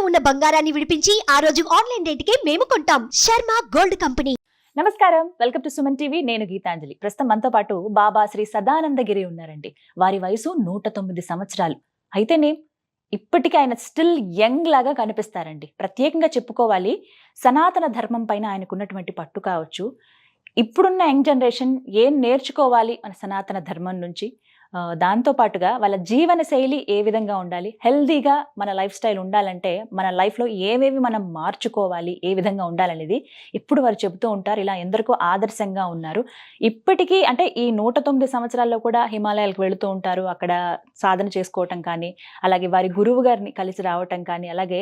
ఉన్న బంగారాన్ని విడిపించి ఆ రోజు ఆన్లైన్ రేటుకే మేము కొంటాం. Sharma gold company. నమస్కారం, వెల్కమ్ టు సుమన్ టీవీ. నేను గీతాంజలి. ప్రస్తుతం మనతో పాటు బాబా శ్రీ సదానందగిరి ఉన్నారండి. వారి వయసు 109 సంవత్సరాలు. అయితేనే ఇప్పటికీ ఆయన స్టిల్ యంగ్ లాగా కనిపిస్తారండి. ప్రత్యేకంగా చెప్పుకోవాలి, సనాతన ధర్మం పైన ఆయనకున్నటువంటి పట్టు కావచ్చు. ఇప్పుడున్న యంగ్ జనరేషన్ ఏం నేర్చుకోవాలి మన సనాతన ధర్మం నుంచి, దాంతో పాటుగా వాళ్ళ జీవన శైలి ఏ విధంగా ఉండాలి, హెల్దీగా మన లైఫ్ స్టైల్ ఉండాలంటే మన లైఫ్లో ఏవేవి మనం మార్చుకోవాలి, ఏ విధంగా ఉండాలనేది ఇప్పుడు వారు చెబుతూ ఉంటారు. ఇలా ఎందరికో ఆదర్శంగా ఉన్నారు. ఇప్పటికీ అంటే ఈ 109 సంవత్సరాల్లో కూడా హిమాలయాలకు వెళుతూ ఉంటారు. అక్కడ సాధన చేసుకోవటం కానీ, అలాగే వారి గురువు గారిని కలిసి రావటం కానీ, అలాగే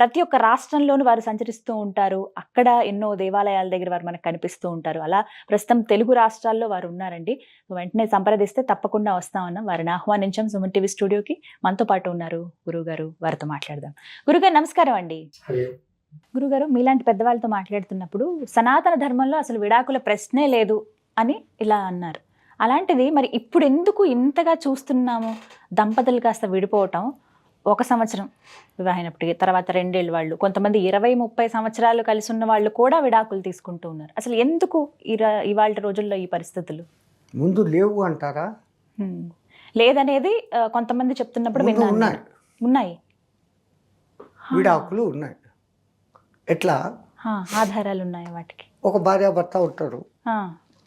ప్రతి ఒక్క రాష్ట్రంలోనూ వారు సంచరిస్తూ ఉంటారు. అక్కడ ఎన్నో దేవాలయాల దగ్గర వారు మనకు కనిపిస్తూ ఉంటారు. అలా ప్రస్తుతం తెలుగు రాష్ట్రాల్లో వారు ఉన్నారండి. వెంటనే సంప్రదిస్తే తప్పకుండా వస్తామన్నాం. వారిని ఆహ్వానించాం సుమన్ టీవీ స్టూడియోకి. మనతో పాటు ఉన్నారు గురువు గారు. వారితో మాట్లాడదాం. గురుగారు నమస్కారం అండి. గురుగారు, మీలాంటి పెద్దవాళ్ళతో మాట్లాడుతున్నప్పుడు సనాతన ధర్మంలో అసలు విడాకుల ప్రశ్నే లేదు అని ఇలా అన్నారు. అలాంటిది మరి ఇప్పుడు ఎందుకు ఇంతగా చూస్తున్నాము? దంపతులు కాస్త విడిపోవటం, 1 సంవత్సరం వివాహమైనప్పటికీ తర్వాత 2 ఏళ్ళు వాళ్ళు, కొంతమంది 20-30 సంవత్సరాలు కలిసి ఉన్న వాళ్ళు కూడా విడాకులు తీసుకుంటూ ఉన్నారు. అసలు ఎందుకు ఇవాళ రోజుల్లో ఈ పరిస్థితులు? ముందు లేవు అంటారా? లేదనేది కొంతమంది చెప్తున్నప్పుడు ఉన్నాయి. ఉన్నాయి, విడాకులు ఉన్నాయి. ఎట్లా? ఆధారాలు ఉన్నాయి వాటికి. ఒక భార్యాభర్త ఉంటారు.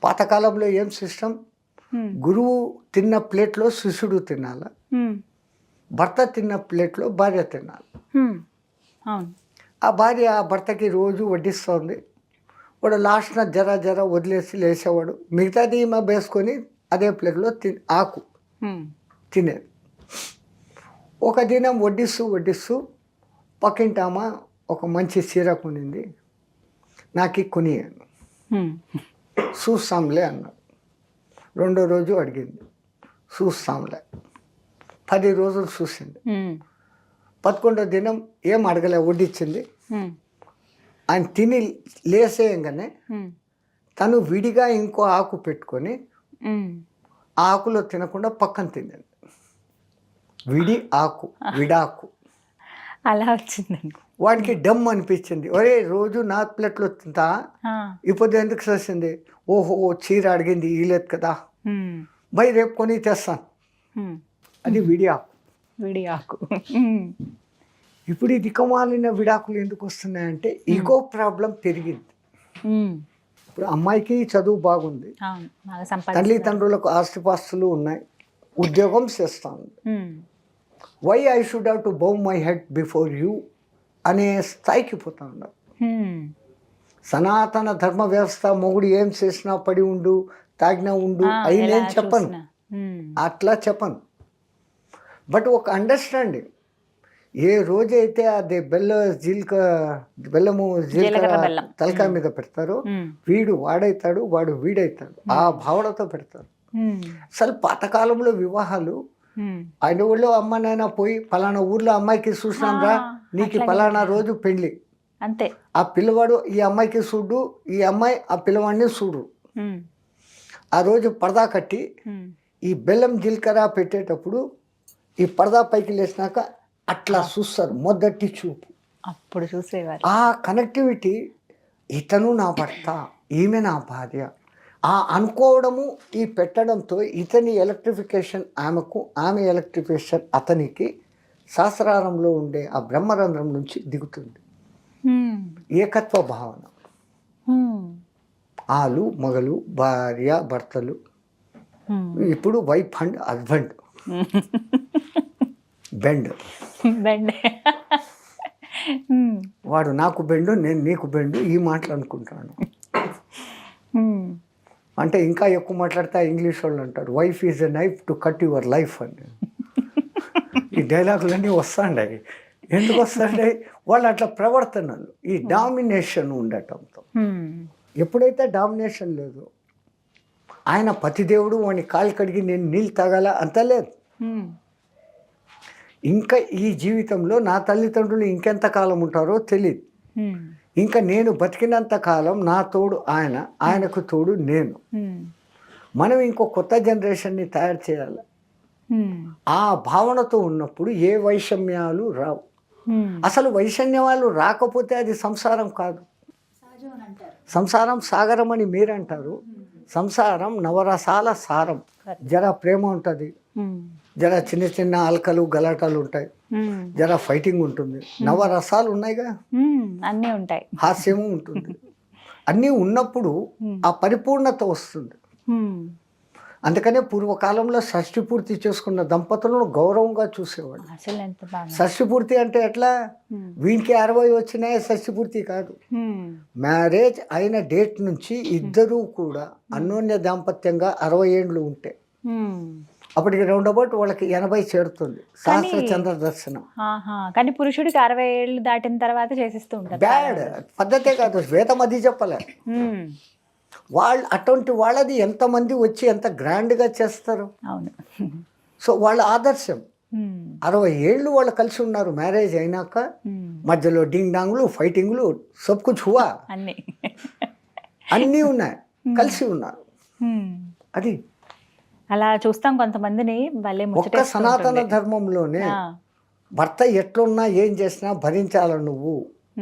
పాతకాలంలో ఏం సిస్టమ్, గురువు తిన్న ప్లేట్లో శిష్యుడు తినాల, భర్త తిన్న ప్లేట్లో భార్య తినాలి. అవును. ఆ భార్య ఆ భర్తకి రోజు వడ్డిస్తుంది. వాడు లాస్ట్న జర వదిలేసి లేచేవాడు. మిగతాది ఈమె వేసుకొని అదే ప్లేట్లో ఆకు తినేది. ఒక దినం వడ్డిస్తూ పక్కింటామా ఒక మంచి చీర కొనింది, నాకు కొనియాను, చూస్తాంలే అన్నాడు. 2వ రోజు అడిగింది, చూస్తాంలే. 10 రోజులు చూసింది. 11వ దినం ఏం అడగలే, వడ్డిచ్చింది. ఆయన తిని లేసేయంగానే తను విడిగా ఇంకో ఆకు పెట్టుకొని ఆ ఆకులో తినకుండా పక్కన తినేది. విడాకు అలా వచ్చిందండి. వాడికి డమ్ అనిపించింది. ఒరే రోజు నా ప్లేట్లో తింటా, ఇప్పుడు ఎందుకు చేసింది? ఓహో చీర అడిగింది ఇలేదు కదా, బై రేపు కొని తెస్తాను. అది విడియాకు. ఇప్పుడు ఈ దిక్కుమాలిన విడాకులు ఎందుకు వస్తున్నాయంటే ఈగో ప్రాబ్లం పెరిగింది. ఇప్పుడు అమ్మాయికి చదువు బాగుంది, తల్లిదండ్రులకు ఆస్తిపాస్తులు ఉన్నాయి, ఉద్యోగం చేస్తాను. Why I should have to bow my head before you అనే స్థాయికి పోతా ఉన్నారు. సనాతన ధర్మ వ్యవస్థ మొగుడు ఏం చేసినా పడి ఉండు, తాగినా ఉండు అయి నేను చెప్పను, అట్లా చెప్పను. బట్ ఒక అండర్స్టాండింగ్, ఏ రోజైతే అది బెల్లము జీలకర్ర తలకాయ మీద పెడతారో వీడు వాడైతాడు, వాడు వీడైతాడు, ఆ భావనతో పెడతారు. అసలు పాతకాలంలో వివాహాలు ఆయన ఊళ్ళో అమ్మ నాయన పోయి పలానా ఊర్లో అమ్మాయికి చూసినాం రా, నీకు పలానా రోజు పెళ్లి అంతే. ఆ పిల్లవాడు ఈ అమ్మాయికి చూడు, ఈ అమ్మాయి ఆ పిల్లవాడిని చూడు. ఆ రోజు పరదా కట్టి ఈ బెల్లం జీలకర్ర పెట్టేటప్పుడు ఈ పరదా పైకి లేచినాక అట్లా చూస్తారు, మొదటి చూపు. అప్పుడు చూసేవారు. ఆ కనెక్టివిటీ, ఇతను నా భర్త, ఈమె నా భార్య, ఆ అనుకోవడము, ఈ పెట్టడంతో ఇతని ఎలక్ట్రిఫికేషన్ ఆమెకు, ఆమె ఎలక్ట్రిఫికేషన్ అతనికి శాస్త్రారంలో ఉండే ఆ బ్రహ్మరంధ్రం నుంచి దిగుతుంది. ఏకత్వ భావన. ఆలు మగలు, భార్య భర్తలు. ఇప్పుడు వైఫ్ అండ్ హస్బెండ్ బెండ్. వాడు నాకు బెండు, నేను నీకు బెండు, ఈ మాటలు అనుకుంటాను. అంటే ఇంకా ఎక్కువ మాట్లాడితే ఇంగ్లీష్ వాళ్ళు అంటారు wife is a knife to cut your life అని. ఈ డైలాగులన్నీ వస్తాండాయి. ఎందుకు వస్తాండాయి? వాళ్ళు అట్లా ప్రవర్తనలు, ఈ డామినేషన్ ఉండటంతో. ఎప్పుడైతే డామినేషన్ లేదు, ఆయన పతిదేవుడు, వాడిని కాలు కడిగి నేను నీళ్ళు తాగాల అంత లేదు. ఇంకా ఈ జీవితంలో నా తల్లిదండ్రులు ఇంకెంత కాలం ఉంటారో తెలియదు. ఇంకా నేను బతికినంత కాలం నా తోడు ఆయన, ఆయనకు తోడు నేను. మనం ఇంకో కొత్త జనరేషన్ని తయారు చేయాలి. ఆ భావనతో ఉన్నప్పుడు ఏ వైషమ్యాలు రావు. అసలు వైషమ్యాలు రాకపోతే అది సంసారం కాదు. సంసారం సాగరం అని మీరు అంటారు. సంసారం నవరసాల సారం. జర ప్రేమ ఉంటుంది, జర చిన్న చిన్న అలకలు గలాటాలు ఉంటాయి, జర ఫైటింగ్ ఉంటుంది, నవరసాలు ఉన్నాయిగా, అన్నీ ఉంటాయి, హాస్యము ఉంటుంది. అన్నీ ఉన్నప్పుడు ఆ పరిపూర్ణత వస్తుంది. అందుకనే పూర్వకాలంలో షష్ఠి పూర్తి చేసుకున్న దంపతులను గౌరవంగా చూసేవాడు. అసలు ఎంత బాగా. షష్ఠి పూర్తి అంటే ఎట్లా, వీనికి 60 వచ్చినాయి షష్ఠి పూర్తి కాదు. మ్యారేజ్ అయిన డేట్ నుంచి ఇద్దరూ కూడా అన్యోన్య దాంపత్యంగా 60 ఏండ్లు ఉంటే అప్పటికి రౌండ్ అబౌట్ వాళ్ళకి 80 చేరుతుంది సహస్ర చంద్ర దర్శనం. కానీ పురుషుడికి 60 ఏళ్ళు దాటిన తర్వాత చేసిస్తూ ఉంటారు. బ్యాడ్ పద్ధతే కాదు, వేదం అది చెప్పలే. వాళ్ళు అటువంటి వాళ్ళది ఎంతమంది వచ్చి ఎంత గ్రాండ్గా చేస్తారు. అవును. సో వాళ్ళ ఆదర్శం. 60 ఏళ్ళు వాళ్ళు కలిసి ఉన్నారు మ్యారేజ్ అయినాక. మధ్యలో డింగ్ డాంగ్లు ఫైటింగ్లు సబ్ కుచ్ హువా, అన్నీ ఉన్నాయి, కలిసి ఉన్నారు. అది అలా చూస్తాం కొంతమందిని. ఒక్క సనాతన ధర్మంలోనే భర్త ఎట్లున్నా ఏం చేసినా భరించాల నువ్వు,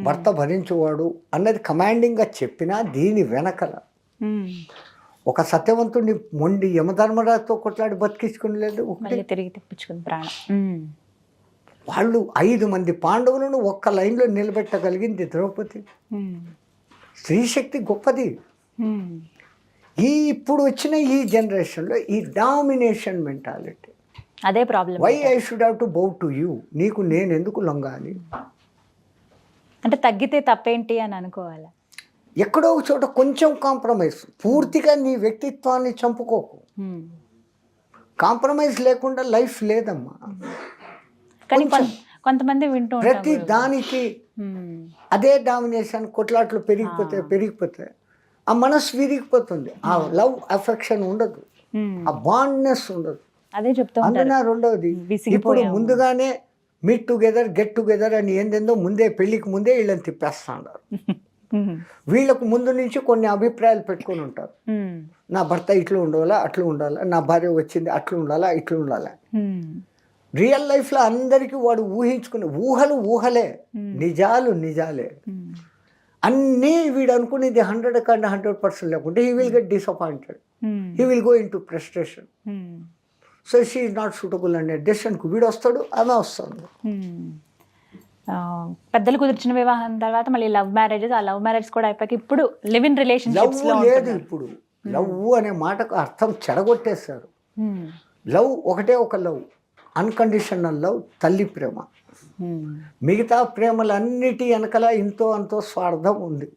భర్త భరించువాడు అన్నది కమాండింగ్గా చెప్పినా దీని వెనకల ఒక సత్యవంతుడిని మొండి యమధర్మరాజుతో కొట్లాడి బతికించుకుని లేదు, తిరిగి తెప్పించుకుని ప్రాణం. వాళ్ళు 5 మంది పాండవులను ఒక్క లైన్లో నిలబెట్టగలిగింది ద్రౌపది. స్త్రీశక్తి గొప్పది. ఇప్పుడు వచ్చిన ఈ జనరేషన్లో ఈ డామినేషన్ మెంటాలిటీ, అదే problem. Why I should have to bow to you, నీకు నేను ఎందుకు లొంగాలి అంటే తగ్గితే తప్పేంటి అని అనుకోవాలి. ఎక్కడో ఒక చోట కొంచెం కాంప్రమైజ్. పూర్తిగా నీ వ్యక్తిత్వాన్ని చంపుకోకు. కాంప్రమైజ్ లేకుండా లైఫ్ లేదమ్మా. కానీ కొంతమంది వింటూ ప్రతి దానికి అదే డామినేషన్, కొట్లాట్లు పెరిగిపోతే ఆ మనసు విరిగిపోతుంది, ఆ లవ్ అఫెక్షన్ ఉండదు, ఆ బాండ్నెస్ ఉండదు. అదే చెప్తా. అందున రెండవది, ఇప్పుడు ముందుగానే మీట్ టుగెదర్ గెట్ టుగెదర్ అని ఏందేందో ముందే పెళ్లికి ముందే వీళ్ళని తిప్పేస్తా ఉన్నారు. వీళ్ళకు ముందు నుంచి కొన్ని అభిప్రాయాలు పెట్టుకొని ఉంటారు. నా భర్త ఇట్లా ఉండాలా, అట్లా ఉండాలా, నా భార్య వచ్చింది అట్లా ఉండాలా, ఇట్లా ఉండాలా. రియల్ లైఫ్లో అందరికీ వాడు ఊహించుకునే ఊహలే, నిజాలు నిజాలే. అన్నీ వీడు అనుకునేది 100% లేకుంటే he will get disappointed, he will go in to frustration. So she is not suitable అనే డెసిషన్కు వీడు వస్తాడు, ఆమె వస్తుంది. పెద్దలు కుదిర్చిన వివాహం తర్వాత మళ్ళీ లవ్ మ్యారేజెస్, ఆ లవ్ మ్యారేజ్ కూడా అయిపోయాక ఇప్పుడు లివ్ ఇన్ రిలేషన్షిప్స్ లేదు. ఇప్పుడు లవ్ అనే మాటకు అర్థం చెడగొట్టేశారు. లవ్ ఒకటే ఒక లవ్, అన్కండిషనల్ లవ్, తల్లి ప్రేమ. మిగతా ప్రేమలన్నిటి వెనకల ఇంతో అంతో స్వార్థం ఉంది.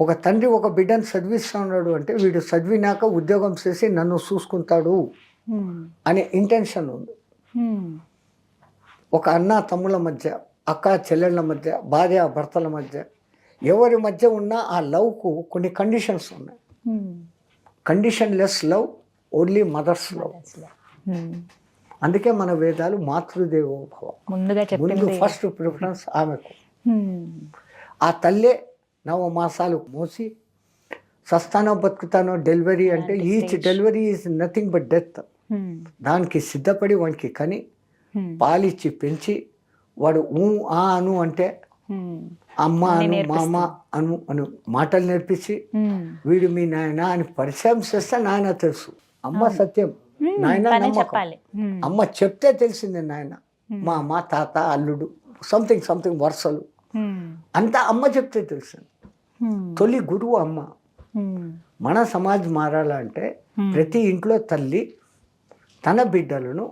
ఒక తండ్రి ఒక బిడ్డను చదివిస్తున్నాడు అంటే వీడు చదివినాక ఉద్యోగం చేసి నన్ను చూసుకుంటాడు అనే ఇంటెన్షన్ ఉంది. ఒక అన్న తమ్ముళ్ళ మధ్య, అక్క చెల్లెళ్ళ మధ్య, భార్య భర్తల మధ్య, ఎవరి మధ్య ఉన్న ఆ లవ్కు కొన్ని కండిషన్స్ ఉన్నాయి. కండిషన్లెస్ లవ్, ఓన్లీ మదర్స్ లవ్. అందుకే మన వేదాలు మాతృదేవోభవ, ముందు ఫస్ట్ ప్రిఫరెన్స్ ఆమెకు. ఆ తల్లే 9 మాసాలు మోసి సస్తానో బతుకుతానో డెలివరీ అంటే each delivery is nothing but death. దానికి సిద్ధపడి వానికి కని పాలిచ్చి పెంచి వాడు అను అంటే అమ్మ అను, మామ అను మాటలు నేర్పించి వీడు మీ నాయన అని పరిచయం చేస్తే నాయన తెలుసు. అమ్మ సత్యం, నాయన నమ్మకం. అమ్మ చెప్తే తెలిసింది నాయన, మా అమ్మ, తాత, అల్లుడు, సంథింగ్ వరుసలు అంతా అమ్మ చెప్తే తెలిసింది. తొలి గురువు అమ్మ. మన సమాజం మారాలంటే ప్రతి ఇంట్లో తల్లి తన బిడ్డలను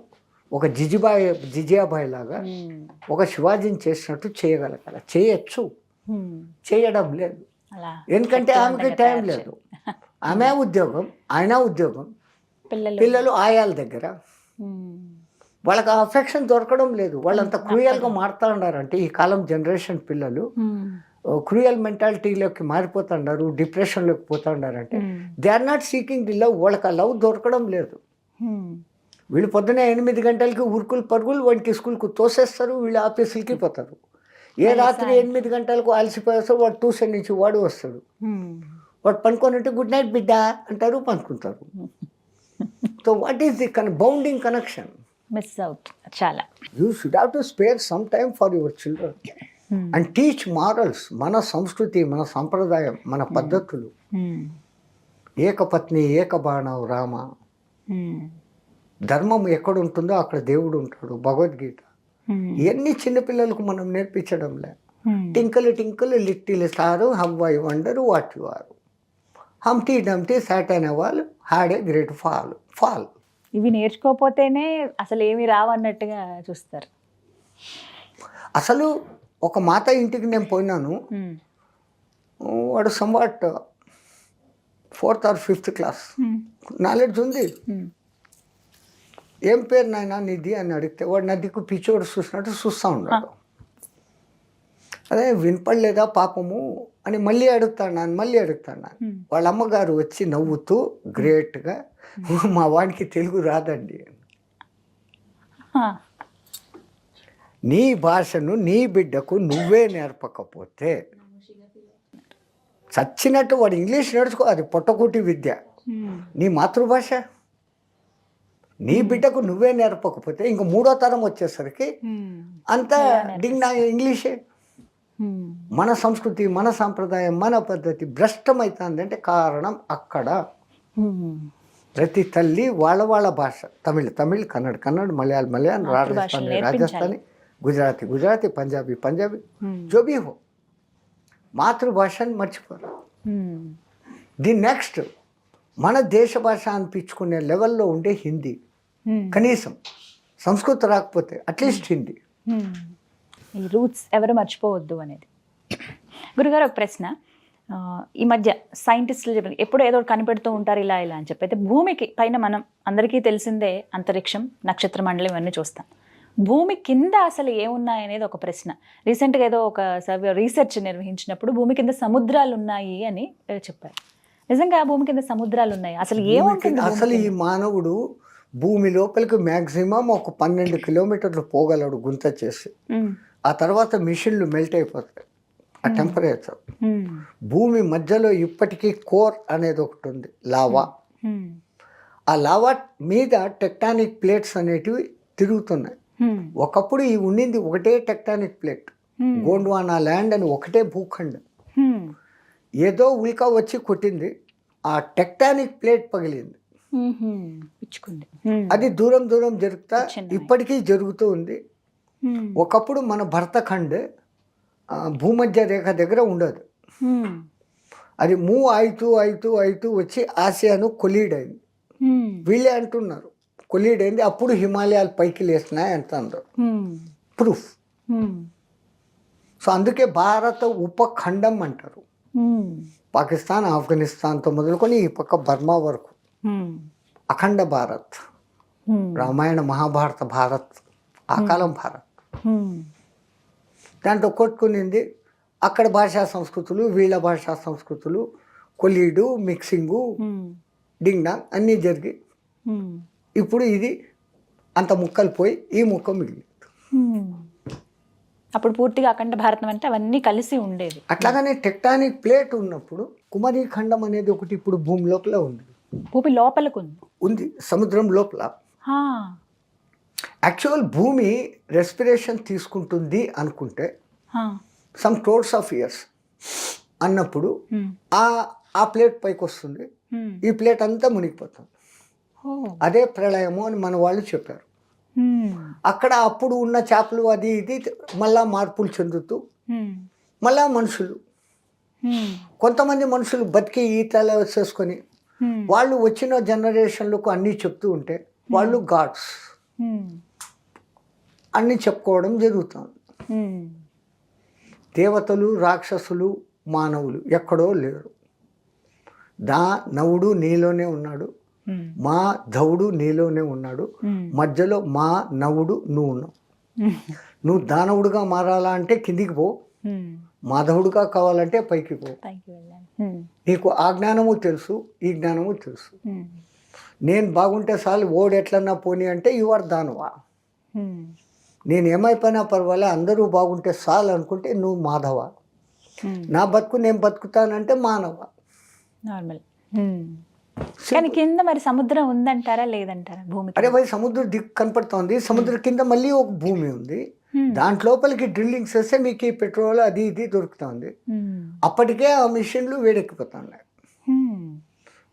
ఒక జిజియాబాయి లాగా ఒక శివాజీని చేసినట్టు చేయగలగాలి. చేయొచ్చు, చేయడం లేదు. ఎందుకంటే ఆమెకి టైం లేదు. ఆమె ఉద్యోగం, ఆయన ఉద్యోగం, పిల్లలు ఆయాల దగ్గర, వాళ్ళకి ఆ అఫెక్షన్ దొరకడం లేదు. వాళ్ళంతా క్రూయల్గా మారుతా ఉన్నారంటే ఈ కాలం జనరేషన్ పిల్లలు క్రూయల్ మెంటాలిటీలోకి మారిపోతున్నారు, డిప్రెషన్లోకి పోతా ఉన్నారంటే they are not seeking the love. వాళ్ళకి ఆ లవ్ దొరకడం లేదు. వీళ్ళు పొద్దునే 8 గంటలకి ఉరుకులు పరుగులు వాడికి స్కూల్కి తోసేస్తారు, వీళ్ళు ఆఫీసులకి పోతారు. ఏ రాత్రి 8 గంటలకు అలసిపోయేస్తారు, వాడు ట్యూషన్ నుంచి వాడు వస్తాడు. వాడు పనుకొని ఉంటే గుడ్ నైట్ బిడ్డ అంటారు, పనుకుంటారు. So what is the bonding connection? Miss అవుతుంది చాలా. You should have to spare some time for your children and teach morals. మన సంస్కృతి, మన సంప్రదాయం, మన పద్ధతులు. ఏకపత్ని ఏకబాణం రామ. ధర్మం ఎక్కడ ఉంటుందో అక్కడ దేవుడు ఉంటాడు. భగవద్గీత. ఇవన్నీ చిన్నపిల్లలకు మనం నేర్పించడంలే. Twinkle twinkle little star, how I wonder what you are, humpty dumpty sat on wall had a great fall. ఇవి నేర్చుకోకపోతేనే అసలు ఏమి రావన్నట్టుగా చూస్తారు. అసలు ఒక మాత ఇంటికి నేను పోయినాను. వాడు somewhat 4th or 5th class, knowledge ఉంది. ఏం పేరు నాయన నీది అని అడిగితే వాడు నా దిక్కు పిచ్చోడు చూసినట్టు చూస్తూ ఉన్నాడు. అదే వినపడలేదా పాపము అని మళ్ళీ అడుగుతాను. వాళ్ళ అమ్మగారు వచ్చి నవ్వుతూ గ్రేట్గా, మా వాడికి తెలుగు రాదండి, నీ భాషను నీ బిడ్డకు నువ్వే నేర్పకపోతే చచ్చినట్టు వాడు ఇంగ్లీష్ నేర్చుకో, అది పొట్టకూటి విద్య. నీ మాతృభాష నీ బిడ్డకు నువ్వే నేర్పకపోతే ఇంక 3వ తరం వచ్చేసరికి అంతా డింగ్ ఇంగ్లీషే. మన సంస్కృతి, మన సాంప్రదాయం, మన పద్ధతి భ్రష్టమవుతుందంటే కారణం అక్కడ. ప్రతి తల్లి వాళ్ళ భాష, తమిళ్, కన్నడ, మలయాళం, రాజస్థానీ, గుజరాతీ, పంజాబీ, జోబీ హో, మాతృభాషని మర్చిపోరు. ది నెక్స్ట్ మన దేశ భాష అనిపించుకునే లెవెల్లో ఉండే హిందీ. కనీసం సంస్కృతం రాకపోతే అట్లీస్ట్ హిందీ. ఈ రూట్స్ ఎవరు మర్చిపోవద్దు అనేది. గురుగారు ఒక ప్రశ్న. ఈ మధ్య సైంటిస్టులు చెప్పారు ఎప్పుడు ఏదో కనిపెడుతూ ఉంటారు ఇలా అని చెప్పి. అయితే భూమికి పైన మనం అందరికీ తెలిసిందే అంతరిక్షం, నక్షత్ర మండలం ఇవన్నీ చూస్తాం. భూమి కింద అసలు ఏమున్నాయనేది ఒక ప్రశ్న. రీసెంట్గా ఏదో ఒక రీసెర్చ్ నిర్వహించినప్పుడు భూమి కింద సముద్రాలు ఉన్నాయి అని చెప్పారు. నిజంగా భూమి కింద సముద్రాలు ఉన్నాయి? అసలు ఏముంటుంది? అసలు ఈ మానవుడు భూమి లోపలికి మ్యాక్సిమం ఒక 12 కిలోమీటర్లు పోగలడు గుంత చేసి. ఆ తర్వాత మిషన్లు మెల్ట్ అయిపోతాయి ఆ టెంపరేచర్. భూమి మధ్యలో ఇప్పటికీ కోర్ అనేది ఒకటి ఉంది, లావా. ఆ లావా మీద టెక్టానిక్ ప్లేట్స్ అనేటివి తిరుగుతున్నాయి. ఒకప్పుడు ఈ ఉండింది ఒకటే టెక్టానిక్ ప్లేట్, గోండ్వానా ల్యాండ్ అని ఒకటే భూఖండం. ఏదో ఉల్కా వచ్చి కొట్టింది, ఆ టెక్టానిక్ ప్లేట్ పగిలింది, అది దూరం జరుగుతా ఇప్పటికీ జరుగుతూ ఉంది. ఒకప్పుడు మన భరతఖండ్ భూమధ్య రేఖ దగ్గర ఉండదు, అది మూవ్ అవుతూ వచ్చి ఆసియాను కొలీడ్ అయింది. వీళ్ళే అంటున్నారు కొలీడ్ అయింది, అప్పుడు హిమాలయాలు పైకి లేస్తున్నాయి అంటున్నారు. ప్రూఫ్. సో అందుకే భారత ఉపఖండం అంటారు. పాకిస్తాన్, ఆఫ్ఘనిస్తాన్తో మొదలుకొని ఈ పక్క బర్మా వరకు అఖండ భారత్. రామాయణ మహాభారత భారత్, ఆ కాలం భారత్. దాంట్లో కొట్టుకునింది అక్కడ భాషా సంస్కృతులు, వీళ్ళ భాషా సంస్కృతులు, కొలీడు, మిక్సింగు, డింగ్ డాంగ్ అన్నీ జరిగి ఇప్పుడు ఇది అంత ముక్కలు పోయి ఈ ముక్క మిగిలింది. అప్పుడు పూర్తిగా అఖండ భారతం అంటే అవన్నీ కలిసి ఉండేది. అట్లాగానే టెక్టానిక్ ప్లేట్ ఉన్నప్పుడు కుమరీ ఖండం అనేది ఒకటి ఇప్పుడు భూమి లోపల ఉంది. భూమి లోపలకు ఉంది, సముద్రం లోపల. యాక్చువల్ భూమి రెస్పిరేషన్ తీసుకుంటుంది అనుకుంటే సమ్ క్రోర్స్ ఆఫ్ ఇయర్స్ అన్నప్పుడు ఆ ప్లేట్ పైకి వస్తుంది, ఈ ప్లేట్ అంతా మునిగిపోతుంది. అదే ప్రళయము అని మన వాళ్ళు చెప్పారు. అక్కడ అప్పుడు ఉన్న చేపలు అది ఇది మళ్ళా మార్పులు చెందుతూ మళ్ళా మనుషులు, కొంతమంది మనుషులు బతికి ఈతలు వచ్చేసుకొని వాళ్ళు వచ్చిన జనరేషన్లకు అన్నీ చెప్తూ ఉంటే వాళ్ళు గాడ్స్ అన్నీ చెప్పుకోవడం జరుగుతుంది. దేవతలు, రాక్షసులు, మానవులు ఎక్కడో లేరు. నవుడు నీలోనే ఉన్నాడు, మా ధవుడు నీలోనే ఉన్నాడు, మధ్యలో మా నవుడు నువ్వు ఉన్నావు. నువ్వు దానవుడుగా మారాలా అంటే కిందికి పో, మాధవుడుగా కావాలంటే పైకి పో. నీకు ఆ జ్ఞానము తెలుసు, ఈ జ్ఞానము తెలుసు. నేను బాగుంటే చాలు, ఓడు ఎట్లన్నా పోనీ అంటే యు ఆర్ దానవా. నేను ఏమైపోయినా పర్వాలే, అందరూ బాగుంటే చాలు అనుకుంటే నువ్వు మాధవ. నా బతుకు నేను బతుకుతానంటే మానవ. నార్మల్. కానీ కింద మరి సముద్రం ఉందంటారా లేదంటారా భూమి అరే భయ్ సముద్రం దిక్కు కనపడుతోంది, సముద్రం కింద మళ్ళీ ఒక భూమి ఉంది, దాంట్లోపలికి డ్రిల్లింగ్ చేస్తే మీకు ఈ పెట్రోల్ అది ఇది దొరుకుతుంది. అప్పటికే ఆ మిషన్లు వేడెక్కిపోతున్నాయి.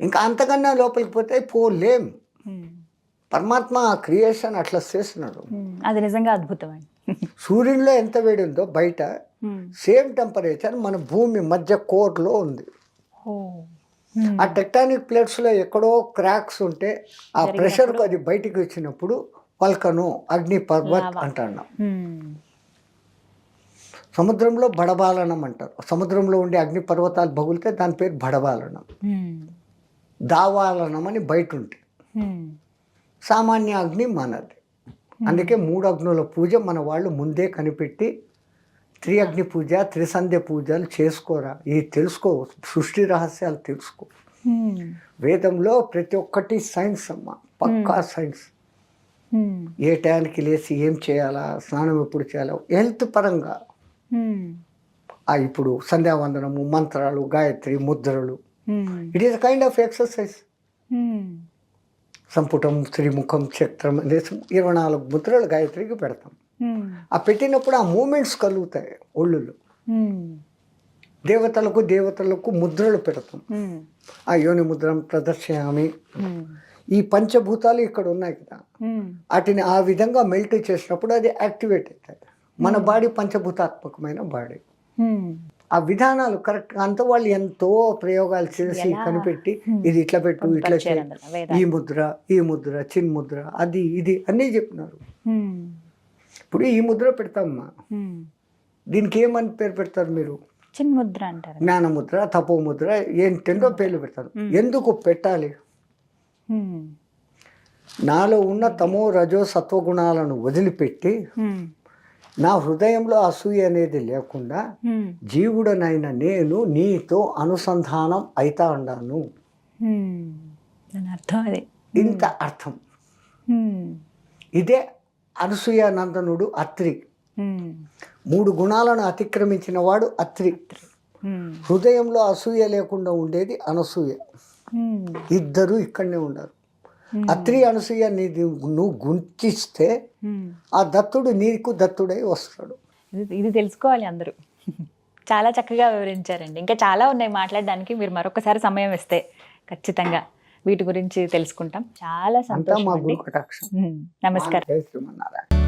ఇంకా అంతకన్నా లోపలికి పోతే పోలేం. పరమాత్మ ఆ క్రియేషన్ అట్లా చేస్తున్నాడు. అది నిజంగా అద్భుతం అండి. సూర్యునిలో ఎంత వేడి ఉందో బయట సేమ్ టెంపరేచర్ మన భూమి మధ్య కోర్లో ఉంది. ఆ టెక్టానిక్ ప్లేట్స్లో ఎక్కడో క్రాక్స్ ఉంటే ఆ ప్రెషర్కు అది బయటికి వచ్చినప్పుడు వల్కను అగ్ని పర్వత్ అంటున్నాం. సముద్రంలో బడబాలనం అంటారు. సముద్రంలో ఉండే అగ్ని పర్వతాలు బగులితే దాని పేరు బడబాలనం. దావాలనం అని బయట ఉంటాయి. సామాన్య అగ్ని మనది. అందుకే 3 అగ్నుల పూజ మన వాళ్ళు ముందే కనిపెట్టి త్రిఅగ్ని పూజ, త్రిసంధ్య పూజలు చేసుకోరా. ఇది తెలుసుకో, సృష్టి రహస్యాలు తెలుసుకో. వేదంలో ప్రతి ఒక్కటి సైన్స్ అమ్మ, పక్కా సైన్స్. ఏ టైంకి లేచి ఏం చేయాలా, స్నానం ఎప్పుడు చేయాలో, హెల్త్ పరంగా ఇప్పుడు సంధ్యావందనము, మంత్రాలు, గాయత్రి, ముద్రలు, it is kind of exercise. సంపుటం, శ్రీముఖం, చక్రం అనేసి 24 ముద్రలు గాయత్రికి పెడతాం. ఆ పెట్టినప్పుడు ఆ మూమెంట్స్ కలుగుతాయి ఒళ్ళులో. దేవతలకు ముద్రలు పెడతాం. ఆ యోని ముద్రం ప్రదర్శయామి. ఈ పంచభూతాలు ఇక్కడ ఉన్నాయి కదా, వాటిని ఆ విధంగా మెల్ట్ చేసినప్పుడు అది యాక్టివేట్ అవుతుంది. మన బాడీ పంచభూతాత్మకమైన బాడీ. ఆ విధానాలు కరెక్ట్ అంతా వాళ్ళు ఎంతో ప్రయోగాలు చేసి కనిపెట్టి ఇది ఇట్లా పెట్టు, ఇట్లా చేయి, ఈ ముద్ర, చిన్ ముద్ర, అది ఇది అన్నీ చెప్పినారు. ఇప్పుడు ఈ ముద్ర పెడతామ్మా, దీనికి ఏమని పేరు పెడతారు మీరు? చిన్ ముద్ర అంటారు. జ్ఞానముద్ర, తపోముద్ర, ఏంటో పేర్లు పెడతారు. ఎందుకు పెట్టాలి? నాలో ఉన్న తమో రజో సత్వగుణాలను వదిలిపెట్టి నా హృదయంలో అసూయ అనేది లేకుండా జీవుడనైన నేను నీతో అనుసంధానం అయితా ఉన్నాను. ఇంత అర్థం. ఇదే అనసూయానందనుడు అత్రి. 3 గుణాలను అతిక్రమించిన వాడు అత్రి. హృదయంలో అసూయ లేకుండా ఉండేది అనసూయ. ఇద్దరు ఇక్కడనే ఉండరు. అత్రి అనసూయ నువ్వు గుంచిస్తే ఆ దత్తుడు నీకు దత్తుడై వస్తాడు. ఇది తెలుసుకోవాలి అందరూ. చాలా చక్కగా వివరించారండి. ఇంకా చాలా ఉన్నాయి మాట్లాడడానికి. మీరు మరొకసారి సమయం ఇస్తే ఖచ్చితంగా వీటి గురించి తెలుసుకుంటాం. చాలా సంతోషం. మా గురు కటాక్షం. నమస్కారం. జై శ్రీమన్నారాయణ.